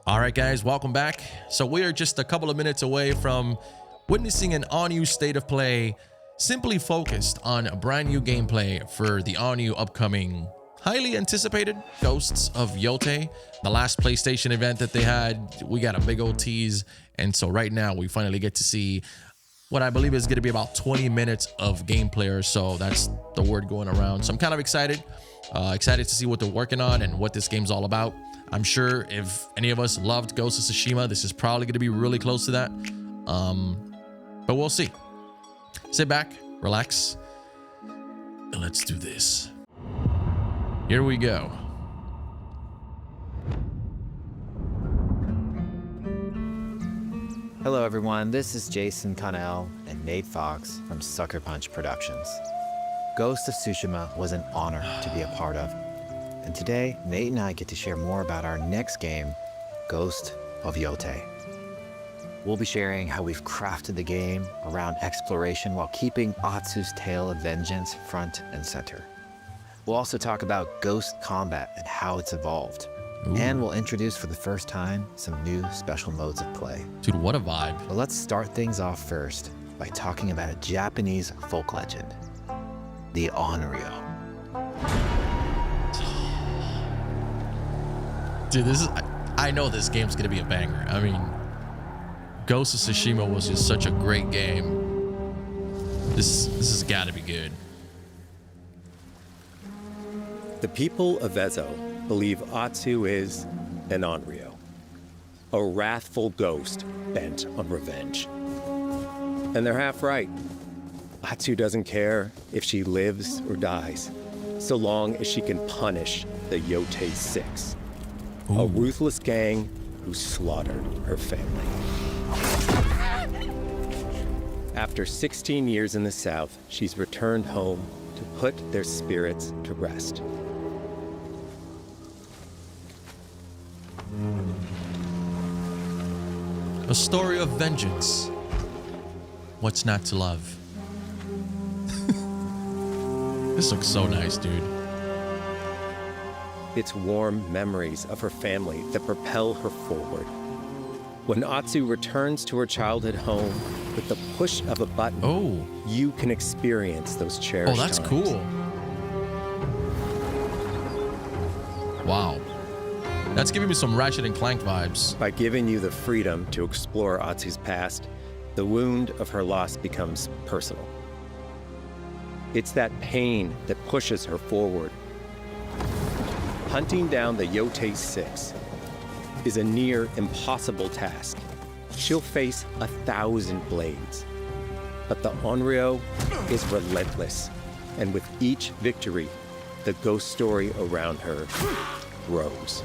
All right, guys, welcome back. So we are just a couple of minutes away from witnessing an all-new state of play, simply focused on a brand new gameplay for the all-new upcoming, highly anticipated Ghosts of Yotei. The last PlayStation event that they had, we got a big old tease. And so right now we finally get to see what I believe is going to be about 20 minutes of gameplay or so. That's the word going around. So I'm kind of excited. Excited to see what they're working on and what this game's all about. I'm sure if any of us loved Ghost of Tsushima, this is probably going to be really close to that. But we'll see. Sit back, relax, and let's do this. Here we go. Hello everyone, this is Jason Connell and Nate Fox from Sucker Punch Productions. Ghost of Tsushima was an honor to be a part of. And today, Nate and I get to share more about our next game, Ghost of Yotei. We'll be sharing how we've crafted the game around exploration while keeping Atsu's tale of vengeance front and center. We'll also talk about ghost combat and how it's evolved. Ooh. And we'll introduce for the first time some new special modes of play. Dude, what a vibe. But let's start things off first by talking about a Japanese folk legend, the Onryo. Dude, I know this game's gonna be a banger. I mean, Ghost of Tsushima was just such a great game. This has gotta be good. The people of Ezo believe Atsu is an Onryo, a wrathful ghost bent on revenge. And they're half right. Atsu doesn't care if she lives or dies, so long as she can punish the Yotei Six, a ruthless gang who slaughtered her family. After 16 years in the South, she's returned home to put their spirits to rest. A story of vengeance. What's not to love? This looks so nice, dude. It's warm memories of her family that propel her forward. When Atsu returns to her childhood home, with the push of a button, you can experience those cherished that's times. cool. Wow. That's giving me some Ratchet and Clank vibes. By giving you the freedom to explore Atsu's past, the wound of her loss becomes personal. It's that pain that pushes her forward. Hunting down the Yotei Six is a near impossible task. She'll face 1,000 blades. But the Onryo is relentless, and with each victory, the ghost story around her grows.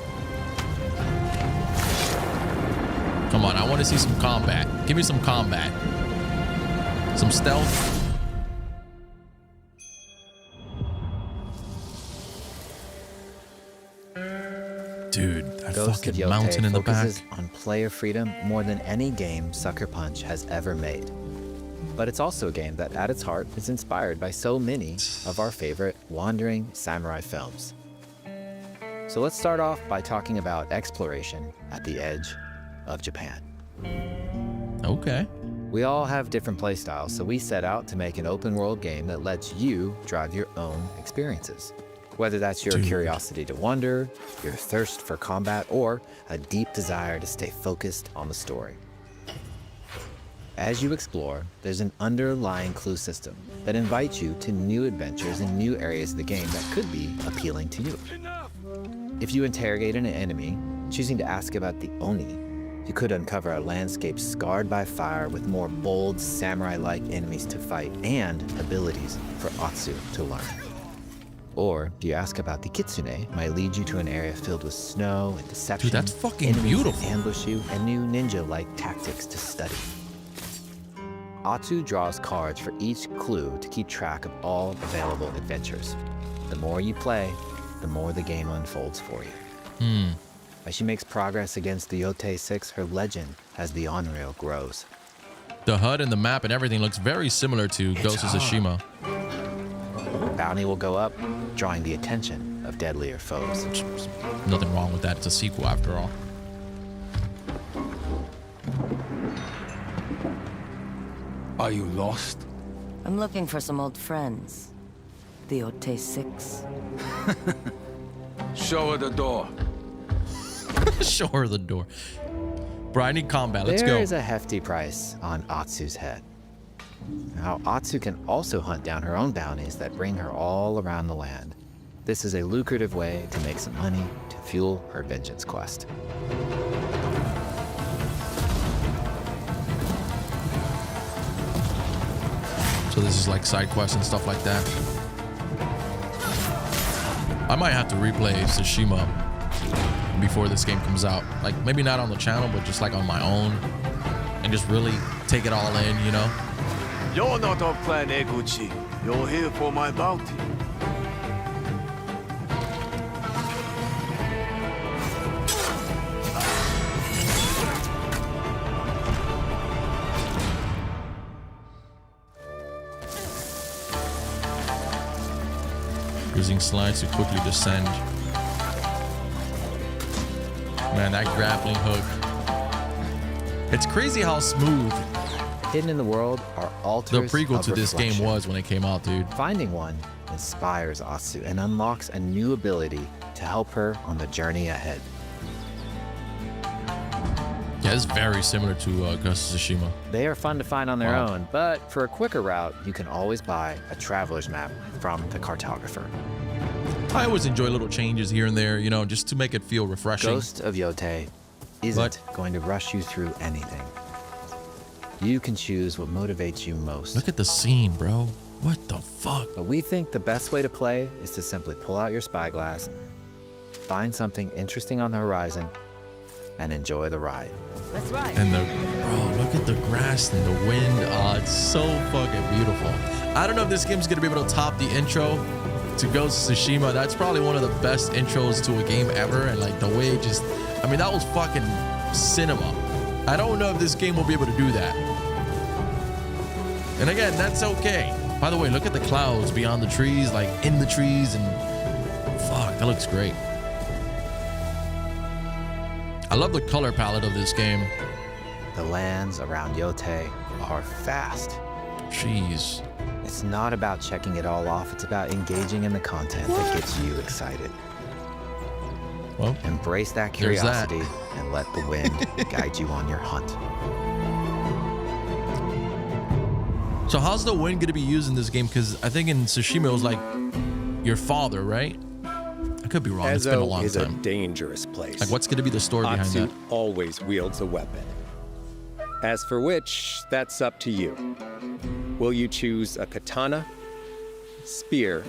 Come on, I want to see some combat. Give me some combat. Some stealth. Dude, that Ghost of fucking Yotei mountain in the back. focuses on player freedom more than any game Sucker Punch has ever made. But it's also a game that, at its heart, is inspired by so many of our favorite wandering samurai films. So let's start off by talking about exploration at the edge of Japan. Okay. We all have different playstyles, so we set out to make an open-world game that lets you drive your own experiences. Whether that's your curiosity to wander, your thirst for combat, or a deep desire to stay focused on the story. As you explore, there's an underlying clue system that invites you to new adventures in new areas of the game that could be appealing to you. If you interrogate an enemy, choosing to ask about the Oni, you could uncover a landscape scarred by fire with more bold, samurai-like enemies to fight and abilities for Atsu to learn. Or if you ask about the Kitsune, might lead you to an area filled with snow and deception. Dude, that's fucking enemies beautiful. that ambush you, and new ninja-like tactics to study. Atsu draws cards for each clue to keep track of all available adventures. The more you play, the more the game unfolds for you. As she makes progress against the Yotei Six, her legend as the Onryo grows. The HUD and the map and everything looks very similar to Ghost of Tsushima. Bounty will go up, drawing the attention of deadlier foes. Nothing wrong with that. It's a sequel after all. Are you lost? I'm looking for some old friends. The Yotei 6. Show her the door. Show her the door. Bro, I need combat. Let's There go. is a hefty price on Atsu's head. Now, Atsu can also hunt down her own bounties that bring her all around the land. This is a lucrative way to make some money to fuel her vengeance quest. So this is like side quests and stuff like that. I might have to replay Tsushima before this game comes out. Like maybe not on the channel, but just like on my own, and just really take it all in, you know? You're not off plan A, Gucci. You're here for my bounty. Using slides to quickly descend. Man, that grappling hook. It's crazy how smooth Hidden in the world are the altars prequel of to this game reflection. was when it came out, dude. Finding one inspires Atsu and unlocks a new ability to help her on the journey ahead. Yeah, it's very similar to Ghost of Tsushima. They are fun to find on their Wow. own, but for a quicker route, you can always buy a traveler's map from the cartographer. I always enjoy little changes here and there, you know, just to make it feel refreshing. Ghost of Yotei isn't going to rush you through anything. You can choose what motivates you most. Look at the scene, bro. What the fuck? But we think the best way to play is to simply pull out your spyglass, find something interesting on the horizon, and enjoy the ride. That's right. And bro, look at the grass and the wind. Oh, it's so fucking beautiful. I don't know if this game's gonna be able to top the intro to Ghost of Tsushima. That's probably one of the best intros to a game ever. And like the way it just, I mean, that was fucking cinema. I don't know if this game will be able to do that. And again, that's okay. By the way, look at the clouds beyond the trees, like in the trees, and fuck, that looks great. I love the color palette of this game. The lands around Yotei are vast. Jeez. It's not about checking it all off, it's about engaging in the content that gets you excited. Well, Embrace that There's that. curiosity and let the wind guide you on your hunt. so how's the wind gonna be used in this game? Because I think in Tsushima it was like your father, right? I could be wrong. It's been a Ezo long is a time. dangerous place. Like, what's gonna be the story behind Atsu that? always wields a weapon. As for which, that's up to you. Will you choose a katana, spear,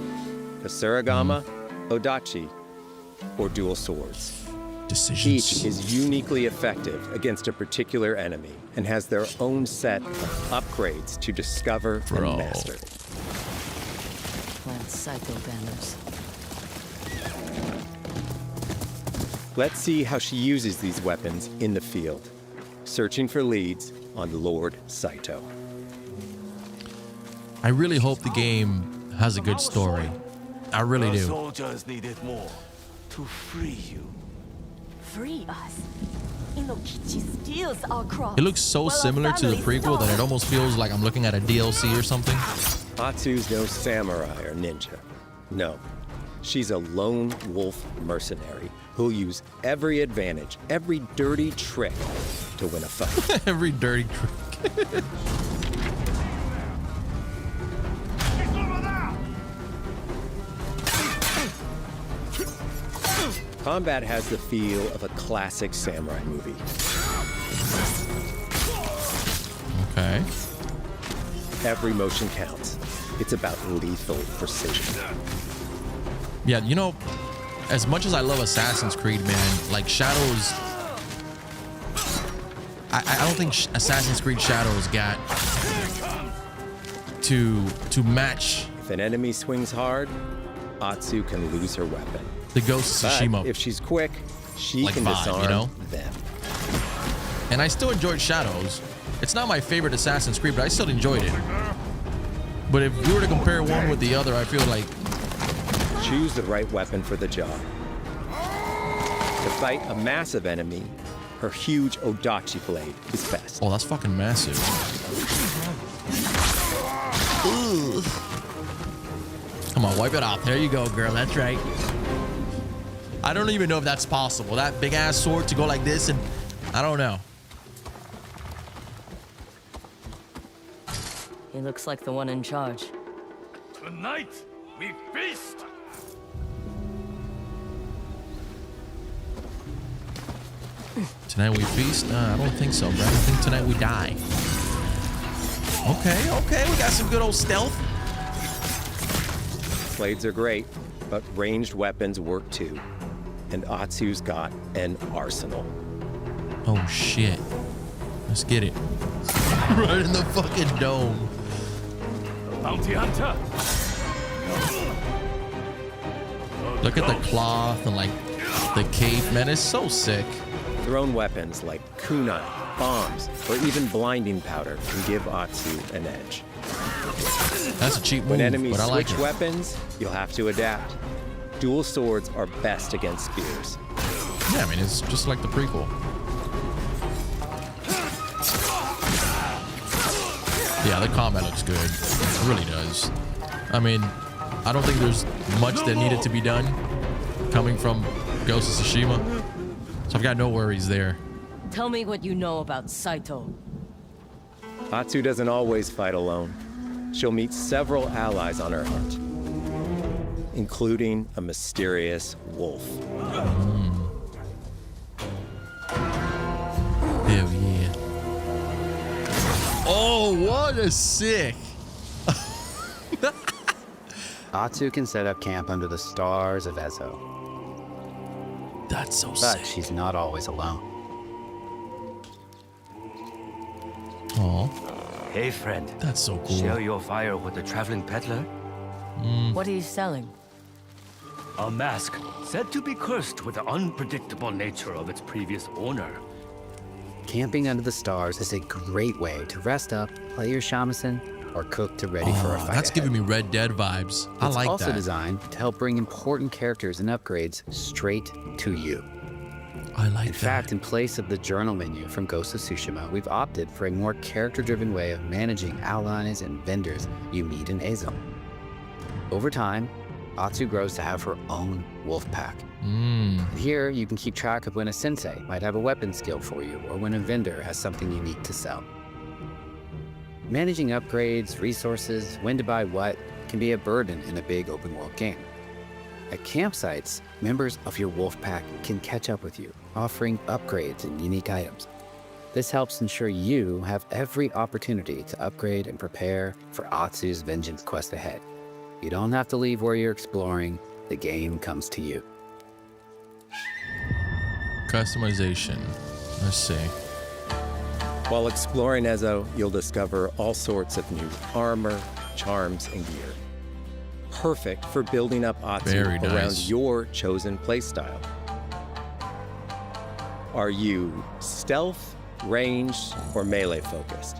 a surigama, odachi, or dual swords? Decisions. Each is uniquely effective against a particular enemy and has their own set of upgrades to discover Bro. and master. Plant Psycho banners. Let's see how she uses these weapons in the field, searching for leads on Lord Saito. I really hope the game has a good story. I really Our do. soldiers needed more to free you. Free us. Inokichi steals our crops. It looks so while our similar to the family prequel that it starve. almost feels like I'm looking at a DLC or something. Atsu's no samurai or ninja. No, she's a lone wolf mercenary who'll use every advantage, every dirty trick to win a fight. Every dirty trick. Combat has the feel of a classic samurai movie. Okay. Every motion counts. It's about lethal precision. Yeah, you know, as much as I love Assassin's Creed, man, like Shadows, I don't think Assassin's Creed Shadows got to match If an enemy swings hard, Atsu can lose her weapon. the Ghost of But Tsushima. if she's quick, she Like can vibe, disarm you know? them. And I still enjoyed Shadows. It's not my favorite Assassin's Creed, but I still enjoyed it. But if we were to compare one with the other, I feel like Choose the right weapon for the job. To fight a massive enemy, her huge Odachi blade is best. oh, that's fucking massive. Ugh. Come on, wipe it off. There you go, girl. That's right. I don't even know if that's possible. That big ass sword to go like this, and I don't know. He looks like the one in charge. Tonight, we feast! Tonight we feast? I don't think so, bro. I think tonight we die. Okay. We got some good old stealth. Blades are great, but ranged weapons work too. And Atsu's got an arsenal. Oh, shit. Let's get it. Right in the fucking dome. Bounty hunter! Look at the cloth and, like, the cape. Man, it's so sick. Thrown weapons like kunai, bombs, or even blinding powder can give Atsu an edge. That's a cheap move, When enemies but I like switch it. weapons, you'll have to adapt. Dual swords are best against spears. Yeah, I mean, it's just like the prequel. Yeah, the combat looks good. It really does. I mean, I don't think there's much that needed to be done coming from Ghost of Tsushima. So I've got no worries there. Tell me what you know about Saito. Atsu doesn't always fight alone. She'll meet several allies on her hunt, including a mysterious wolf. Hell yeah. Oh, what a sick. Atsu can set up camp under the stars of Ezo, That's so but sick. she's not always alone. Oh, Hey, friend. that's so Share cool. your fire with the traveling peddler? What are you selling? A mask said to be cursed with the unpredictable nature of its previous owner. Camping under the stars is a great way to rest up, play your shamisen, or cook to ready for a Oh, fight. that's giving me Red Dead vibes. I It's like also that. designed to help bring important characters and upgrades straight to you. I like In that. fact, in place of the journal menu from Ghost of Tsushima, we've opted for a more character-driven way of managing allies and vendors you meet in Ezo. Over time, Atsu grows to have her own wolf pack. Here, you can keep track of when a sensei might have a weapon skill for you, or when a vendor has something unique to sell. Managing upgrades, resources, when to buy what, can be a burden in a big open-world game. At campsites, members of your wolf pack can catch up with you, offering upgrades and unique items. This helps ensure you have every opportunity to upgrade and prepare for Atsu's vengeance quest ahead. You don't have to leave where you're exploring, the game comes to you. Customization. Let's see. While exploring Ezo, you'll discover all sorts of new armor, charms, and gear. Perfect for building up Atsu Very around nice. your chosen playstyle. Are you stealth, ranged, or melee focused?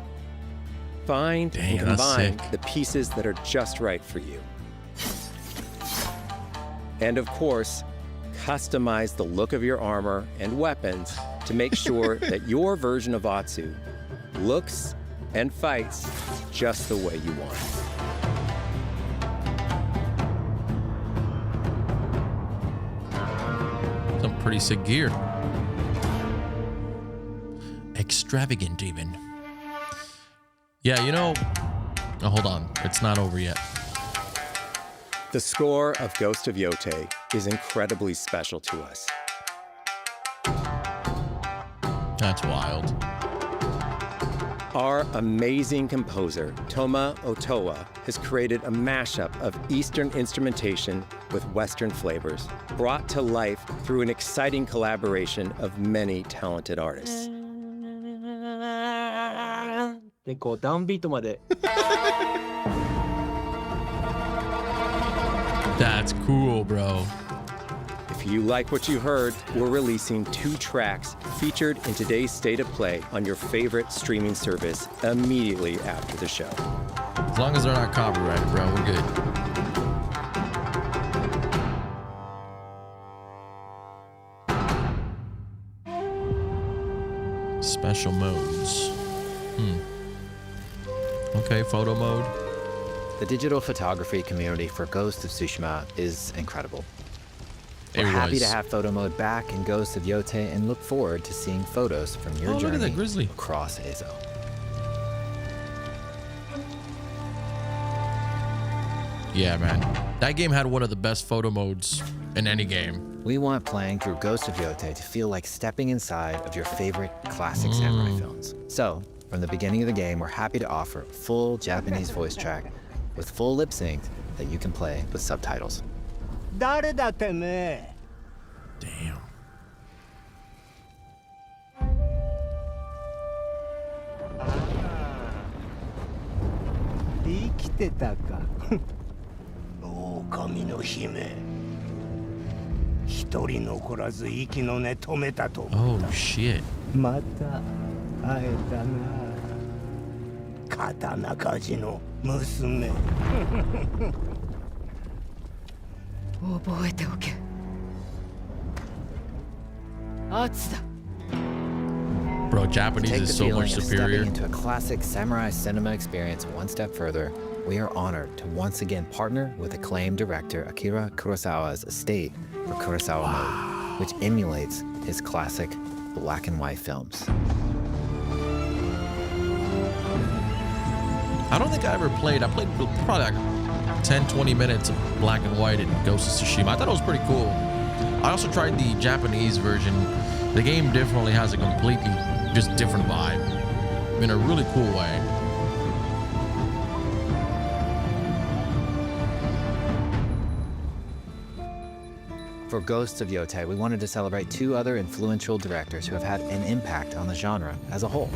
Find Dang, and that's combine sick. the pieces that are just right for you. And of course, customize the look of your armor and weapons to make sure that your version of Atsu looks and fights just the way you want. Some pretty sick gear. Extravagant, even. Yeah, you know. Oh, hold on. It's not over yet. The score of Ghost of Yotei is incredibly special to us. That's wild. Our amazing composer, Toma Otoa, has created a mashup of Eastern instrumentation with Western flavors, brought to life through an exciting collaboration of many talented artists. でこうダウンビートまで That's cool, bro. If you like what you heard, we're releasing 2 tracks featured in today's State of Play on your favorite streaming service immediately after the show. As long as they're not copyrighted, bro, we're good. Special modes. Okay, photo mode. The digital photography community for Ghost of Tsushima is incredible. We're happy to have photo mode back in Ghost of Yotei and look forward to seeing photos from your look at that journey grizzly across Ezo. Yeah, man. That game had one of the best photo modes in any game. We want playing through Ghost of Yotei to feel like stepping inside of your favorite classic samurai films. So, from the beginning of the game, we're happy to offer a full Japanese voice track with full lip sync that you can play with subtitles. 誰だてめえ Damn. 生きてたか狼の姫一人残らず息の根止めたと Oh shit. また会えたな刀鍛冶の娘覚えておけ。圧だ。 Bro, Japanese Take is the so feeling much of superior. stepping into a classic samurai cinema experience one step further. We are honored to once again partner with acclaimed director Akira Kurosawa's estate for Kurosawa Mode, which emulates his classic black and white films. I don't think I ever played. I played probably like 10, 20 minutes of black and white in Ghost of Tsushima. I thought it was pretty cool. I also tried the Japanese version. The game definitely has a completely just different vibe in a really cool way. For Ghosts of Yotei, we wanted to celebrate two other influential directors who have had an impact on the genre as a whole.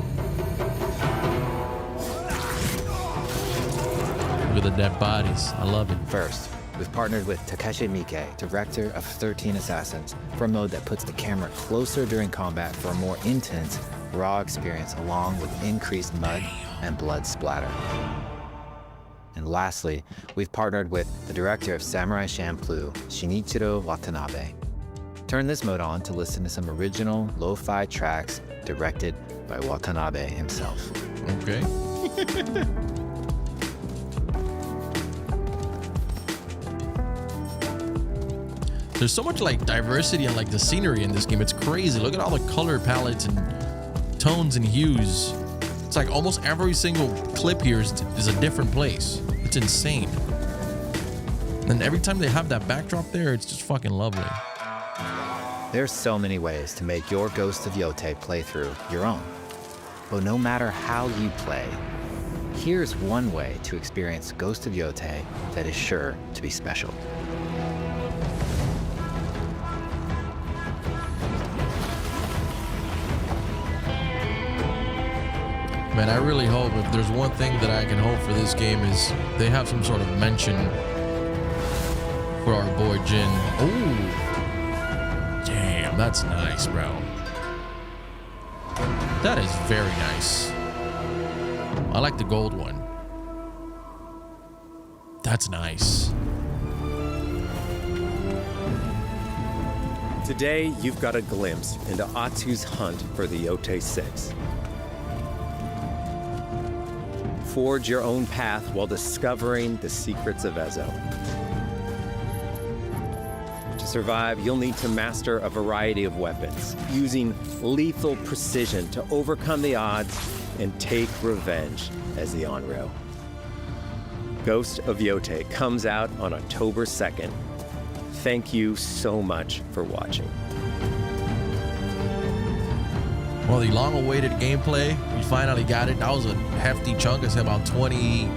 Look at the dead bodies. I love it. First, we've partnered with Takeshi Miike, director of 13 Assassins, for a mode that puts the camera closer during combat for a more intense, raw experience along with increased mud and blood splatter. And lastly, we've partnered with the director of Samurai Champloo, Shinichiro Watanabe. Turn this mode on to listen to some original lo-fi tracks directed by Watanabe himself. Okay. There's so much like diversity and like the scenery in this game. It's crazy. Look at all the color palettes and tones and hues. It's like almost every single clip here is a different place. It's insane. And every time they have that backdrop there, it's just fucking lovely. There's so many ways to make your Ghost of Yotei playthrough your own. But no matter how you play, here's one way to experience Ghost of Yotei that is sure to be special. Man, I really hope if there's one thing that I can hope for this game is they have some sort of mention for our boy Jin. Oh, damn, that's nice, bro. That is very nice. I like the gold one. That's nice. Today, you've got a glimpse into Atsu's hunt for the Yotei 6. Forge your own path while discovering the secrets of Ezo. To survive, you'll need to master a variety of weapons, using lethal precision to overcome the odds and take revenge as the Onryo. Ghost of Yotei comes out on October 2nd. Thank you so much for watching. Well, the long-awaited gameplay, we finally got it. That was a hefty chunk. It's about 20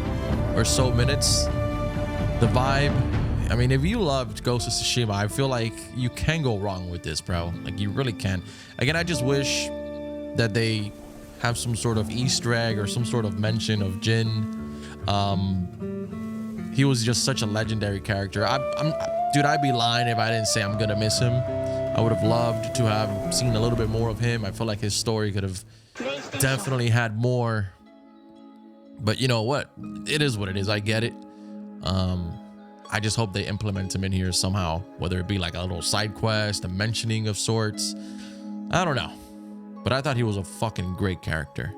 or so minutes. The vibe, I mean, if you loved Ghost of Tsushima, I feel like you can go wrong with this, bro. Like, you really can. Again, I just wish that they have some sort of Easter egg or some sort of mention of Jin. He was just such a legendary character. Dude, I'd be lying if I didn't say I'm gonna miss him. I would have loved to have seen a little bit more of him. I feel like his story could have definitely had more. But you know what? It is what it is. I get it. I just hope they implement him in here somehow, whether it be like a little side quest, a mentioning of sorts. I don't know. But I thought he was a fucking great character.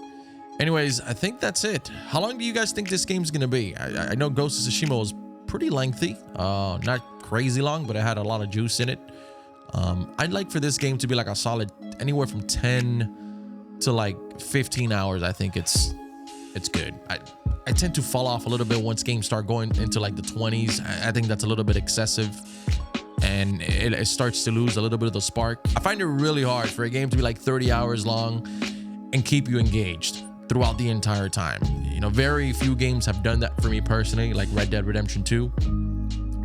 Anyways, I think that's it. How long do you guys think this game's gonna be? I know Ghost of Tsushima was pretty lengthy, not crazy long, but it had a lot of juice in it. I'd like for this game to be like a solid anywhere from 10 to like 15 hours. I think it's good. I tend to fall off a little bit once games start going into like the 20s. I think that's a little bit excessive, and it starts to lose a little bit of the spark. I find it really hard for a game to be like 30 hours long and keep you engaged throughout the entire time. You know, very few games have done that for me personally, like Red Dead Redemption 2,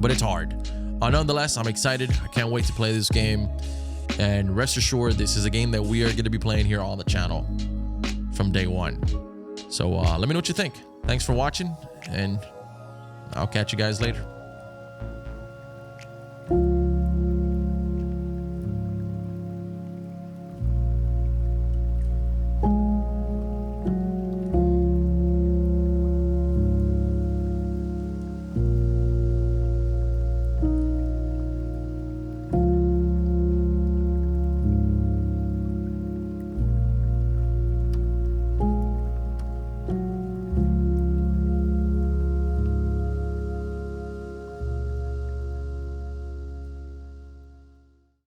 but it's hard. Nonetheless, I'm excited. I can't wait to play this game, and rest assured, this is a game that we are going to be playing here on the channel from day one. So let me know what you think. Thanks for watching, and I'll catch you guys later.